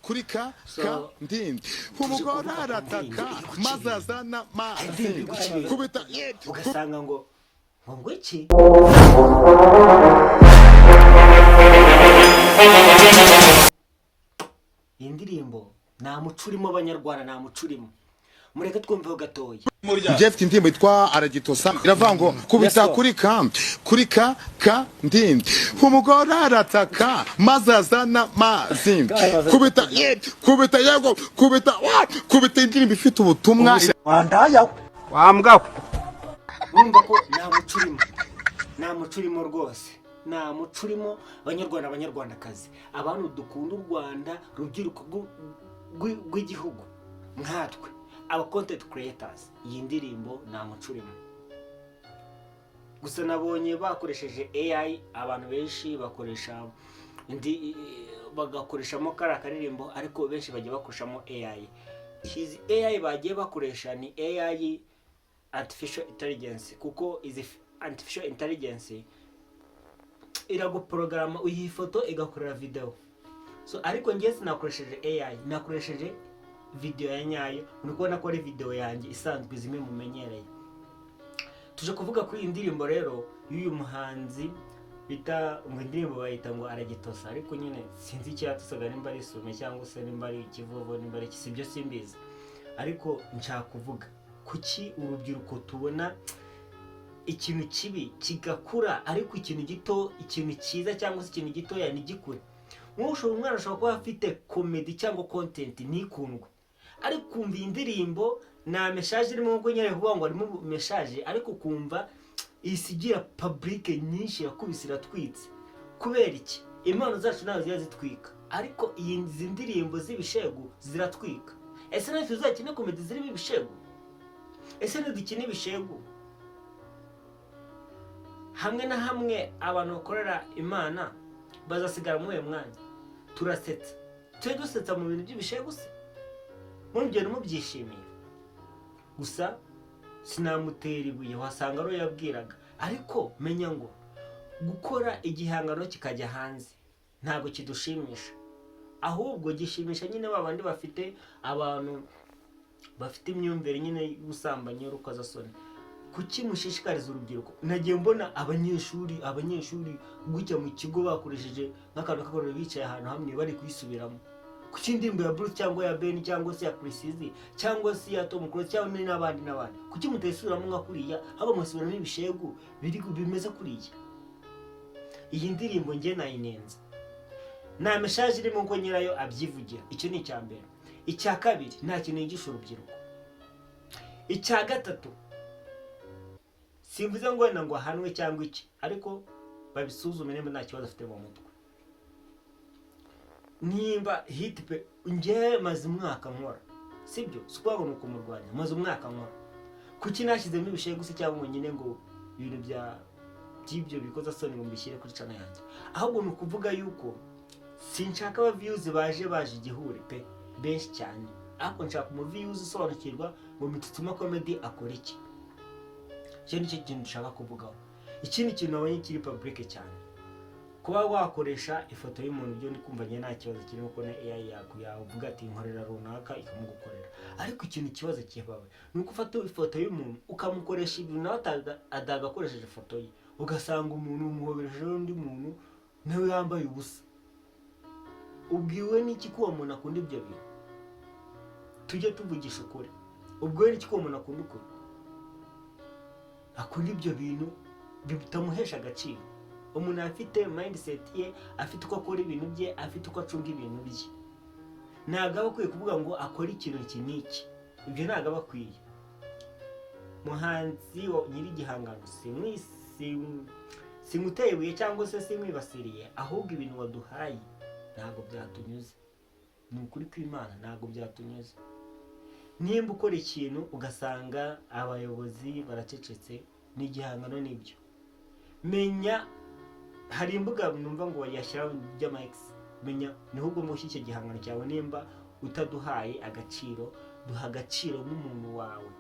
kurika ndindi umugore arataka maze azana mazi kubita ugasanga ngo iki indirimbo nta muco urimo abanyarwanda, nta muco urimo. Mureke twumveho gatoya. Jeff indirimbo yitwa aragitosa iravuga ngo kubita kurika ndindi umugore arataka maze azana mazi kubita yego kubita indirimbo ifite ubutumwa wandaya wambwa urumva ko nta muco urimo rwose, nta muco urimo. Abanyarwanda abanyarwandakazi, abantu dukunda u Rwanda, rubyiruko rw'igihugu nkatwe aba content creators, iyi ndirimbo nta muco urimo. Gusa nabonye bakoresheje AI, abantu benshi bakoresha bagakoreshamo kara karirimbo, ariko benshi bagiye bakoresha AI. Izi AI bagiye bakoresha ni AI artificial intelligence, kuko izi artificial intelligence iraguprograma iyi foto igakorera video. So ariko njye sinakoresheje AI, nakoresheje video ya nyayo. Urikubona ko ari video yanjye isanzwe zimwe mumenyereye. Tuje kuvuga kuri iyi ndirimbo rero y'uyu muhanzi bita mu ndirimbo bayita ngo aragitosa, ariko nyine sinzi icyatusaga nimba ari isume cyangwa se nimba ari ikivovo nimba ari kisibyo simbizi. Ariko nshaka kuvuga kuki urubyiruko tubona ikintu kibi kigakura, ariko ikintu gito, ikintu cyiza cyangwa se ikintu gitoya ntigikure. Umwana ashobora kuba afite comedy cyangwa content nikundwa, ariko kumva indirimbo na message irimo ngo nyere kuvuga ngo arimo message, ariko kumva isigira public nyinshi yakubisira twitse. Kubera iki? Impano zacu nazo zitwika, ariko iyi ndirimbo z'ibishegu ziratwika. Ese nazo tuzakine comedy zirimo ibishegu? Ese ntidukine ibishegu? Hamwe na hamwe abantu bakorera Imana bazasigara mu mwanya. Turasetsa, tujye dusetsa mu bintu by'ibishegu se? Murugero mubyishimiye. Gusa sinamutera ibuye, wasanga aro yabwiraga. Ariko menya ngo gukora igihangano kikajya hanze ntago kidushimisha, ahubwo gishimisha nyine babandi bafite abantu bafite imyumvire nyine y'ubusambanyi y'urukozasoni. Kuki mushishikariza urubyiruko? Nagiye mbona abanyeshuri gutya mu kigo bakoresheje n'akantu kakorera bicaye ahantu hamwe bari kwisubiramo. Kuki indirimbo ya Bruce cyangwa ya Ben cyangwa se ya Precision cyangwa se ya Tom Cruise cyangwa n'abandi kuki mutayisubiramo nka kuriya, haba musubiramo ibishegu bimeze kuriya? Iyi ndirimbo nge nayinenza, nta message irimo ngo nyirayo abyivugira. Icyo ni icya mbere. Icya kabiri, nta kintu yigisha urubyiruko. Icya gatatu, simvuze ngo wenda ngo ahanwe cyangwa iki, ariko babisuzume nimba nta kibazo afite mu mutwe. Nimba hit pe nge maze umwaka nkora, sibyo? Sikuvuga ngo nuko murwanya, maze umwaka nkora. Kuki nashyizemo ibishego se cyangwa ngo nyine ngo ibintu by'ibyo bikoza soni ngo mbishyire kuri channel yanjye? Ahubwo ni ukuvuga yuko sinshaka aba views baje igihure pe benshi cyane, ariko nshaka mu views usobanukirwa ngo Mitutuma Comedy akora iki. Icyo ni cyo kintu nshaka kuvugaho. Ikindi kintu nabonye kiri public cyane, kuba wakoresha ifoto y'umuntu byo ndi kumva nta kibazo kirimo, ko na AI yakuvuga ati nkorera runaka ikamugukorera. Ariko ikintu kibazo kibawe ni uko ufata ifoto y'umuntu ukamukoresha ibintu nawe adagakoresheje ifoto ye, ugasanga umuntu umuhobereje undi muntu nawe yambaye ubusa. Ubwiwe n'iki ko umuntu akunda ibyo bintu? Tujye tuvugisha ukuri. Ubwiwe n'iki ko umuntu akunda ukuri? Akunda ibyo bintu bitamuhesha agaciro. Umuntu afite mindset ye, afite uko akora ibintu bye, afite uko acunga ibintu bye. Ntago bakwiye kuvuga ngo akora ikintu kiniki. Ibyo ntago bakwiye. Muhanzi nyiri igihangano simuteye ibuye cyangwa se simwibasiriye, ahubwo ibintu waduhaye ntago byatunyuze. Ni ukuri kw'Imana ntago byatunyuze. Nimba ukora ikintu ugasanga abayobozi baracecetse, n'igihangano nibyo, menya hari imbuga numva ngo yashyiraho by'amax, menya niho ugomba gushyira igihangano cyawe. Nimba utaduhaye agaciro, duha agaciro n'umuntu wawe,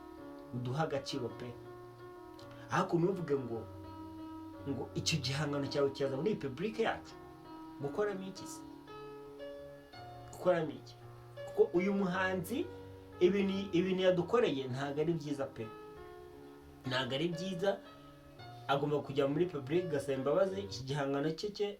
uduha agaciro pe. Ariko nuvuge ngo icyo gihangano cyawe cyaza muri public yacu, gukora mikisi. tubikoramo iki? Kuko uyu muhanzi ibintu yadukoreye ntabwo ari byiza pe, ntabwo ari byiza. Agomba kujya muri public gasaba imbabazi. Iki gihangano cye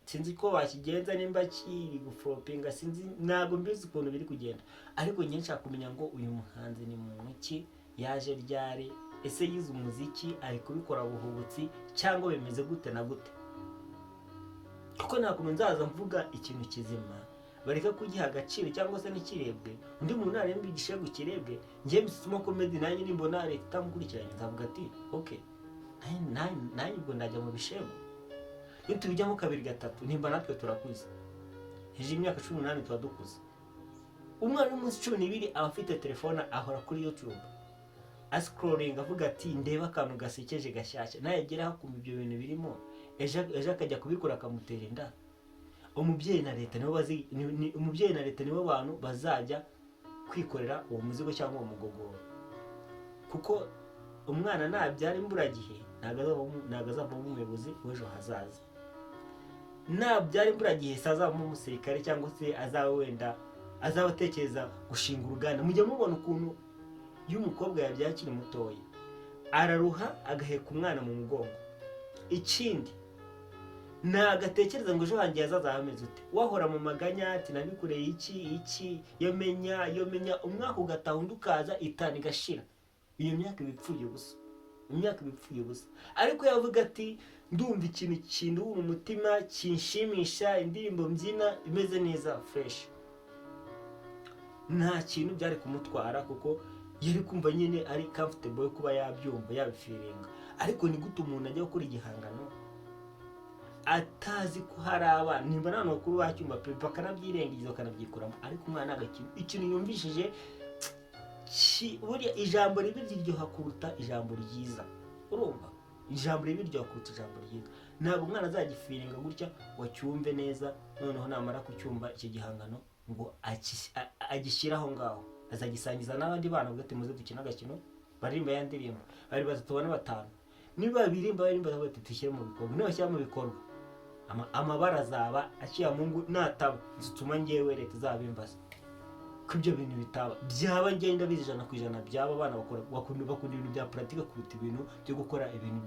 sinzi ko bakigenza, nimba kiri guflopinga sinzi, ntabwo mbizi ukuntu biri kugenda, ariko njye nshaka kumenya ngo uyu muhanzi ni muntu ki, yaje ryari, ese yize umuziki, ari kubikora buhubutsi cyangwa bimeze gute na gute? Kuko nta kuntu nzaza mvuga ikintu kizima bareka kugiha agaciro cyangwa se n'ikirebwe, undi muntu naremba igishego kirebwe, njye mbisimo comedy nanjye nimbona leta itamukurikiranye nzavuga ati okay, nanjye ubwo ndajya mu bishego. Iyo tubijyamo kabiri gatatu nimba natwe turakuze, hejuru y'imyaka 18 tuba dukuze. Umwana w'umunsi 12 aba afite telefone, ahora kuri YouTube ascrolling avuga ati ndeba akantu gasekeje gashyashya, nayegera hakumva ibyo bintu birimo, ejo akajya kubikora akamutera inda. Umubyeyi na leta nibo bantu bazajya kwikorera uwo muzigo cyangwa uwo mugogoro, kuko umwana nabyara imburagihe ntabwo azavamo umuyobozi w'ejo hazaza. Nabyara imburagihe azavamo umusirikare cyangwa se azaba atekereza gushinga uruganda. Mujya mubona ukuntu iyo umukobwa yabyaye akiri mutoya araruha agaheka umwana mu mugongo. Ikindi nagatekereza ngo ejo hanjye hazaza hameze ute, wahora mu maganya ati nabikoreye iki yo menya umwaka ugataha undi ukaza itani igashira. Iyo myaka ibipfuye ubusa, ariko yavuga ati ndumva ikintu kinduhura umutima, kinshimisha, indirimbo mbyina imeze neza fresh, nta kintu byari kumutwara kuko yari kumva nyine ari comfortable kuba yabyumva yabifiringa. Ariko ni gute umuntu ajya gukora igihangano atazi ko hari abana, nimba nta n'ukuru bacyumva pe bakanabyirengiza bakanabyikuramo, ariko umwana ikintu yumvishije buriya ijambo ribi riryoha kuruta ijambo ryiza. Urumva, ijambo ribi riryoha kuruta ijambo ryiza. Ntabwo umwana azagifiringa gutya wacyumve neza, noneho namara kucyumva icyo gihangano ngo agishyira aho ngaho, azagisangiza n'abandi bana ubwo ati muze dukina agakino, baririmba ya ndirimbo, bari 3 bane 5, niba birimba bati tushyire mu bikorwa. Nibashyira mu bikorwa amabara azaba aciye Mungu nataba zituma ngewe leta izabimbaza ko ibyo bintu bitaba. Byaba ngenda bizi 100% byaba abana bakunda ibintu bya pratique kuruta ibintu byo gukora ibintu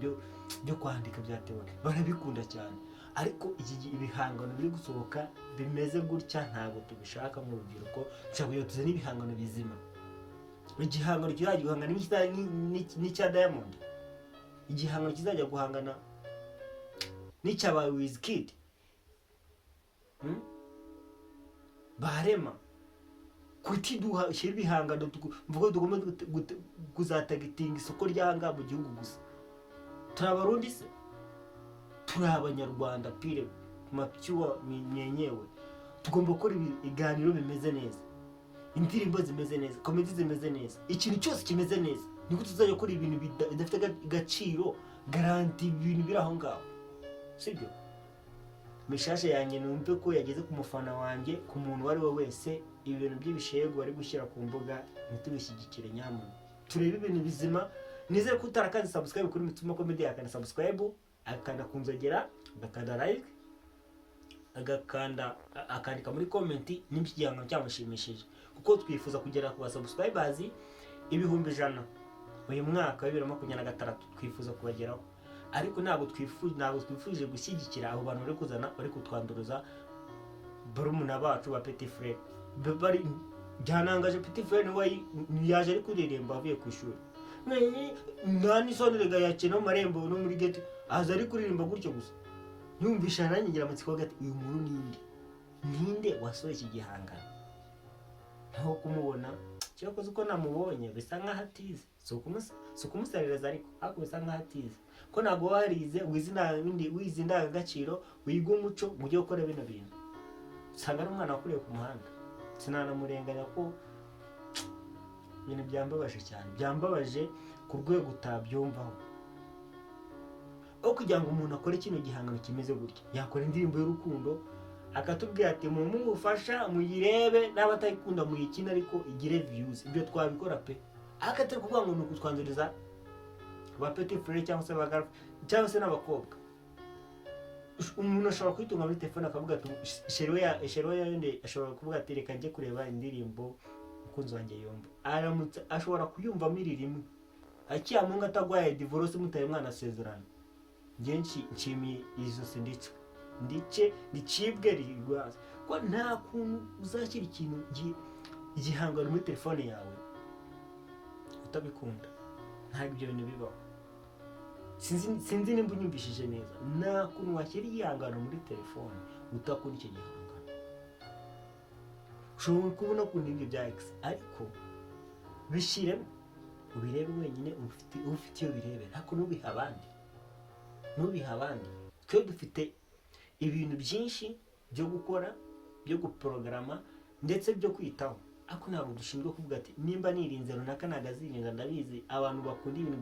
byo kwandika bya teori, barabikunda cyane. Ariko iki ibihangano biri gusohoka bimeze gutya ntabwo tubishaka mu rubyiruko, cyangwa tuze n'ibihangano bizima. Igihangano kizajya guhangana n'icya Diamond, igihangano kizajya guhangana n'icya Wizkid, barema kuti duhashyira ibihangano mvugo tugomba kuzatagitinga isoko ryanga mu gihugu gusa. Turabarundi se, turi abanyarwanda pire mapyuwa myenyewe, tugomba gukora ibiganiro bimeze neza, indirimbo zimeze neza, komedi zimeze neza, ikintu cyose kimeze neza. Niko tuzajya gukora ibintu bidafite agaciro, garanti ibintu biri aho ngaho, sibyo? Mishashe yanjye numve ko yageze ku mufana wanjye, ku muntu wari we wese, ibintu by'ibishego bari gushyira ku mbuga ntitubishyigikire nyamuntu. Turebe ibintu bizima. Nizere ko utarakaze subscribe kuri Mitsuma Comedy, akanda subscribe, akanda kunzogera, agakanda like, akandika muri comment nimba igihangano cyamushimishije, kuko twifuza kugera ku subscribers 100,000 uyu mwaka wa 2026 twifuza kubageraho. Ariko ntabwo twifuje gushyigikira abo bantu bari kuzana bari kutwanduruza barumuna bacu ba Petit Frere. Bari byanangaje Petit Frere yaje ari kuririmba avuye ku ishuri, nani sonrega yakina mu marembo no muri gate, aza ari kuririmba gutyo gusa. Nyumvisha nanjye ngira amatsiko gati uyu muntu ninde wasohoye iki gihangano, ntaho kumubona cyakoze uko namubonye bisa nkaho atize, so kumusaririza ariko bisa nkaho atize, ko ntabwo warize wize indangagaciro, wiga umuco mu byo gukora bino bintu. Usanga ari umwana wakuriye ku muhanda, sinanamurenganya ko ibintu byambabaje cyane, byambabaje ku rwego utabyumvaho. Kugira ngo umuntu akore kino gihangano kimeze gutya, yakora indirimbo y'urukundo akatubwira ati mumufasha muyirebe, n'abatayikunda muyikina ariko igire views. Ibyo twabikora pe, akatari kuvuga ngo nuko twanduriza ba Petit Frere cyangwa se abagara cyangwa se n'abakobwa. umuntu ashobora kwitunga muri telefone akavuga ati sheri yende ashobora kuvuga ati reka njye kureba indirimbo umukunzi wanjye yumva, aramutse ashobora kuyumvamo rimwe akiyamunga atagwaye divorce mutaye mwana asezerana. Njye nshimiye izo ndicibwe rigwaza ko nta kuntu uzashyira ikintu igihangano muri telefone yawe utabikunda. Ntabwo ibyo bintu bibaho. Sinzi nimba unyumvishije neza, nta kuntu washyira igihangano muri telefone utakunda icyo gihangano. Ushobora kubona ukunda ibyo bya X ariko bishyiremo ubirebe wenyine, ufite iyo birebera, ariko nubiha abandi. Twe dufite ibintu byinshi byo gukora, byo guporogaramu ndetse byo kwitaho, ariko ntabwo dushinzwe kuvuga ati nimba nirinze runaka nagazirinda. Ndabizi abantu bakunda ibintu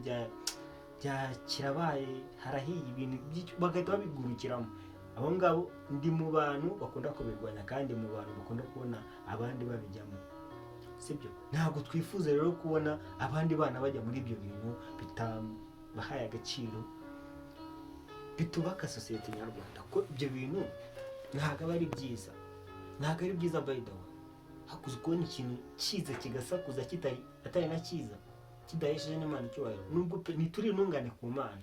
bya kirabaye harahiye ibintu bagahita babigurukiramo. Abo ngabo ndi mu bantu bakunda kubirwanya kandi mu bantu bakunda kubona abandi babijyamo, sibyo? Ntabwo twifuza rero kubona abandi bana bajya muri ibyo bintu bitabahaye agaciro, bitubaka sosiyete nyarwanda. Ko ibyo bintu ntabwo ari byiza, by the way. Hakuze kubona ikintu cyiza kigasakuza atari na cyiza, kidahesheje n'Imana icyubahiro. Nubwo pe ntituri intungane ku Mana,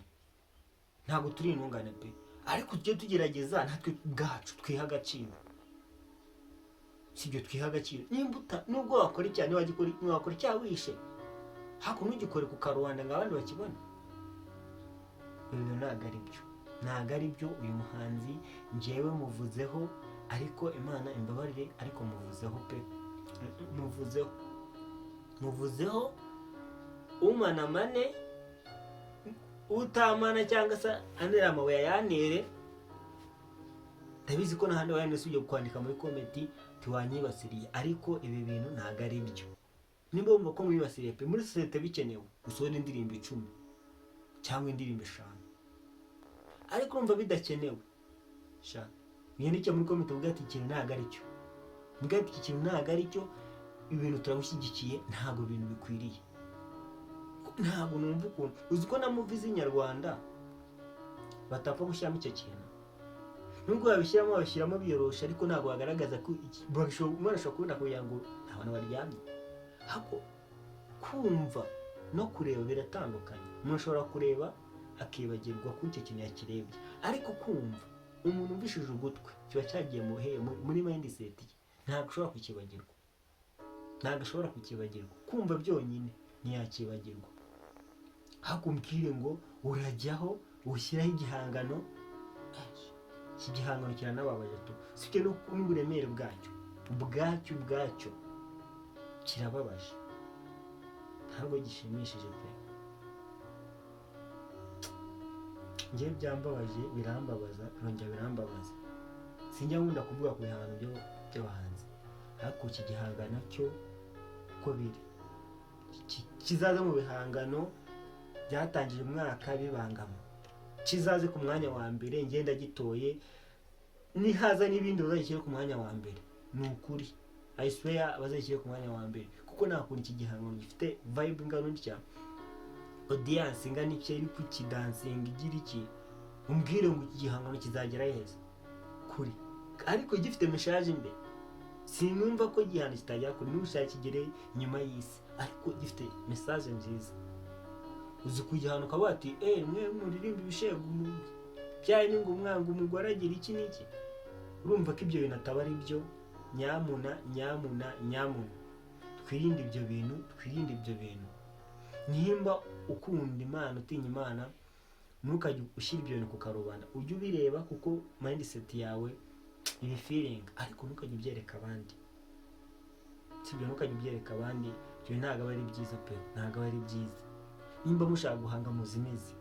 ntabwo turi intungane pe, ariko tujye tugerageza natwe bwacu twiha agaciro, sibyo? Twiha agaciro. Nubwo wakora cyane wakora icyawishe, hakuno ugikore ku karubanda ngo abandi bakibone. Ibyo ntabwo ari byo. Uyu muhanzi njyewe muvuzeho, ariko Imana imbabarire, ariko muvuzeho pe, muvuzeho umana mane utamana cyangwa se anera amabuye yanere. Ndabizi ko n'ahandi wayanditse ujye kwandika muri komenti tiwanyibasiriye, ariko ibi bintu ntabwo ari byo. Nimba wumva ko mwibasiriye pe, muri sosiyete bikenewe usohora indirimbo 10 cyangwa indirimbo 5, ariko urumva bidakenewe sha mwiyandike muri komenti uvuga ati ikintu ntabwo ari cyo, iki kintu ntabwo ari cyo, ibintu turagushyigikiye, ntabwo ibintu bikwiriye. Ntabwo numva ukuntu uzi ko na movie z'inyarwanda batapfa gushyiramo icyo kintu. Nubwo babishyiramo biyorosha, ariko ntabwo bagaragaza ko umwana ashobora kubona kugira ngo nta bantu baryamye. Hako kumva no kureba biratandukanye. Umuntu ashobora kureba akibagirwa ko icyo kintu yakirebye, ariko kumva, umuntu umvishije ugutwi kiba cyagiye muri mindset ye, ntabwo ashobora kukibagirwa. Kumva byonyine ntiyakibagirwa. Hakumbwire ngo urajyaho ushyiraho igihangano, iki gihangano kiranababaje tu, sibyo? N'uburemere bwacyo kirababaje, ntabwo gishimishije pe. Njye byambabaje, birambabaza, birambabaza. Sinjya nkunda kuvuga ku bihangano by'abahanzi, ariko iki gihangano cyo uko biri kizaza mu bihangano byatangije umwaka bibangama, kizaze ku mwanya wa mbere, ngenda gitoye, nihaza n'ibindi bazashyira ku mwanya wa mbere. Ni ukuri, I swear bazashyira ku mwanya wa mbere, kuko nta kuntu iki gihangano gifite vibe ingano ntya, audience ingana iki, iri ku kidancing igira iki. Umbwire ngo iki gihangano kizagera heza kuri, ariko gifite message mbe. Sinumva ko igihano kitajya kuri n'ushaka kigere nyuma y'isi, ariko gifite message nziza. Uzi kugihano kavuga ati mwe muririmba ibishego byaye ningo umwanga umugore agira iki n'iki. Urumva ko ibyo bintu ataba ari byo. Nyamuna twirinde ibyo bintu. Nimba ukunda Imana, utinya Imana, ntukajye ushyira ibyo bintu ku karubanda. Ujye ubireba kuko mindset yawe ibi feeling, ariko ntukajye ubyereka abandi, sibyo? Ntukajye ubyereka abandi, ibyo ntabwo ari byiza pe, ntabwo ari byiza. Nimba mushaka guhanga muzimizi,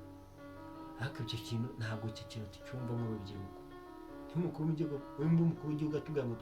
ariko icyo kintu ntabwo tucyumva mu rubyiruko. Umukuru w'igihugu atubwira ngo